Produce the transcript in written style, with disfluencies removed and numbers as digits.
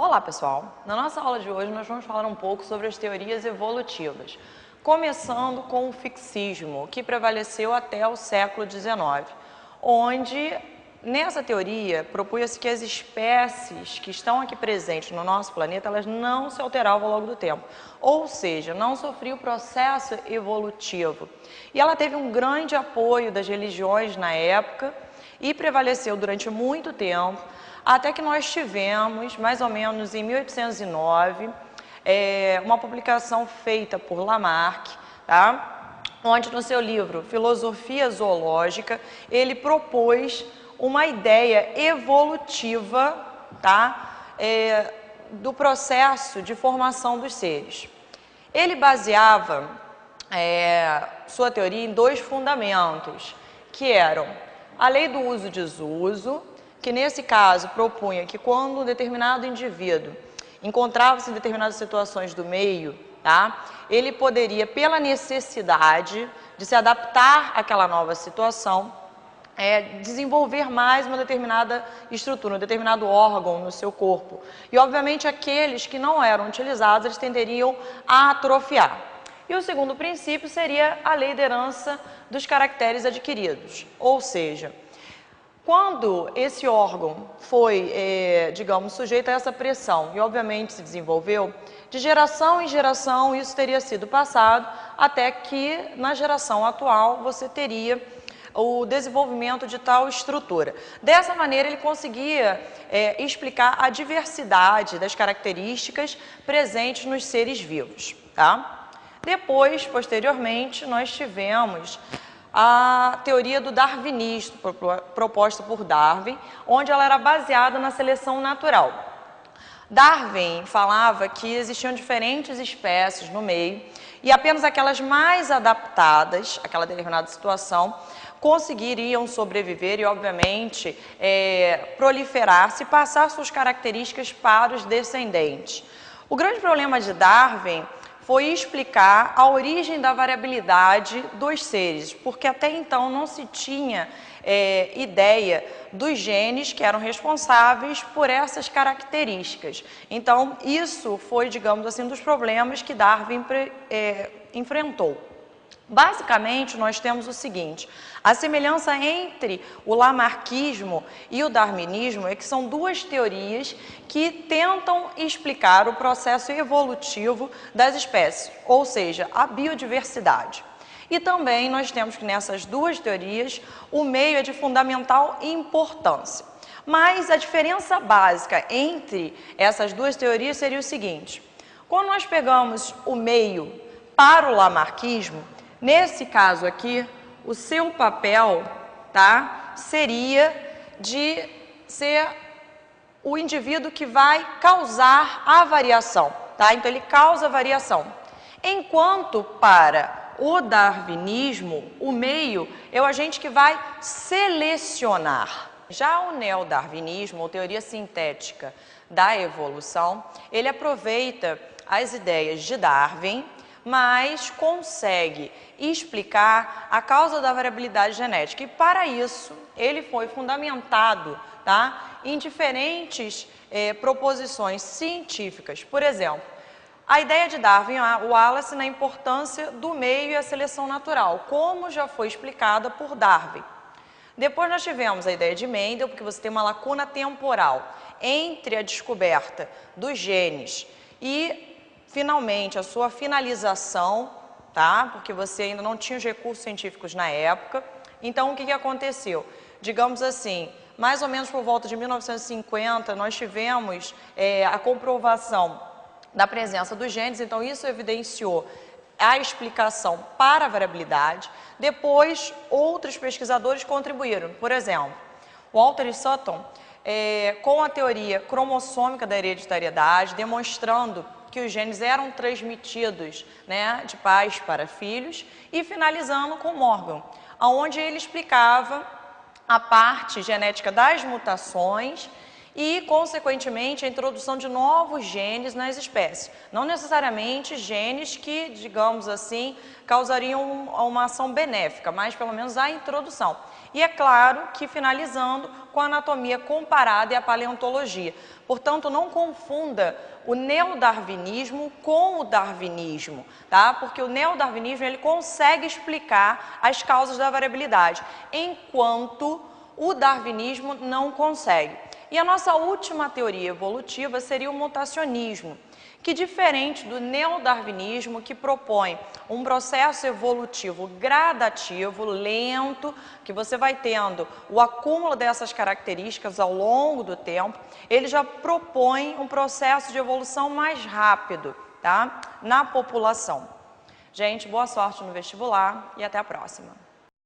Olá pessoal, na nossa aula de hoje nós vamos falar um pouco sobre as teorias evolutivas, começando com o fixismo, que prevaleceu até o século XIX, onde nessa teoria propunha-se que as espécies que estão aqui presentes no nosso planeta, elas não se alteravam ao longo do tempo, ou seja, não sofriam o processo evolutivo. E ela teve um grande apoio das religiões na época e prevaleceu durante muito tempo, até que nós tivemos, mais ou menos em 1809, uma publicação feita por Lamarck, tá? Onde no seu livro Filosofia Zoológica, ele propôs uma ideia evolutiva, tá? Do processo de formação dos seres. Ele baseava sua teoria em dois fundamentos, que eram a lei do uso e desuso, que nesse caso propunha que quando um determinado indivíduo encontrava-se em determinadas situações do meio, tá, ele poderia, pela necessidade de se adaptar àquela nova situação, desenvolver mais uma determinada estrutura, um determinado órgão no seu corpo. E, obviamente, aqueles que não eram utilizados, eles tenderiam a atrofiar. E o segundo princípio seria a lei da herança dos caracteres adquiridos, ou seja, quando esse órgão foi, digamos, sujeito a essa pressão e, obviamente, se desenvolveu, de geração em geração isso teria sido passado até que, na geração atual, você teria o desenvolvimento de tal estrutura. Dessa maneira, ele conseguia explicar a diversidade das características presentes nos seres vivos, tá? Depois, posteriormente, nós tivemos a teoria do darwinismo, proposta por Darwin, onde ela era baseada na seleção natural. Darwin falava que existiam diferentes espécies no meio e apenas aquelas mais adaptadas àquela determinada situação conseguiriam sobreviver e, obviamente, proliferar-se e passar suas características para os descendentes. O grande problema de Darwin foi explicar a origem da variabilidade dos seres, porque até então não se tinha ideia dos genes que eram responsáveis por essas características. Então, isso foi, digamos assim, um dos problemas que Darwin enfrentou. Basicamente, nós temos o seguinte: a semelhança entre o lamarquismo e o darwinismo é que são duas teorias que tentam explicar o processo evolutivo das espécies, ou seja, a biodiversidade. E também nós temos que nessas duas teorias o meio é de fundamental importância. Mas a diferença básica entre essas duas teorias seria o seguinte: quando nós pegamos o meio para o lamarquismo, nesse caso aqui, o seu papel, tá, seria de ser o indivíduo que vai causar a variação, tá? Então, ele causa a variação. Enquanto para o darwinismo, o meio é o agente que vai selecionar. Já o neodarwinismo, ou teoria sintética da evolução, ele aproveita as ideias de Darwin, mas consegue explicar a causa da variabilidade genética. E para isso, ele foi fundamentado, tá, em diferentes proposições científicas. Por exemplo, a ideia de Darwin, o Wallace, na importância do meio e a seleção natural, como já foi explicada por Darwin. Depois nós tivemos a ideia de Mendel, porque você tem uma lacuna temporal entre a descoberta dos genes e finalmente, a sua finalização, tá? Porque você ainda não tinha os recursos científicos na época. Então, o que aconteceu? Digamos assim, mais ou menos por volta de 1950, nós tivemos a comprovação da presença dos genes, então isso evidenciou a explicação para a variabilidade. Depois, outros pesquisadores contribuíram. Por exemplo, Walter e Sutton, com a teoria cromossômica da hereditariedade, demonstrando que os genes eram transmitidos, né, de pais para filhos, e finalizando com Morgan, onde ele explicava a parte genética das mutações e, consequentemente, a introdução de novos genes nas espécies. Não necessariamente genes que, digamos assim, causariam uma ação benéfica, mas pelo menos a introdução. E é claro que finalizando com a anatomia comparada e a paleontologia. Portanto, não confunda o neodarwinismo com o darwinismo, tá? Porque o neodarwinismo ele consegue explicar as causas da variabilidade, enquanto o darwinismo não consegue. E a nossa última teoria evolutiva seria o mutacionismo, que diferente do neodarwinismo, que propõe um processo evolutivo gradativo, lento, que você vai tendo o acúmulo dessas características ao longo do tempo, ele já propõe um processo de evolução mais rápido, tá? Na população. Gente, boa sorte no vestibular e até a próxima.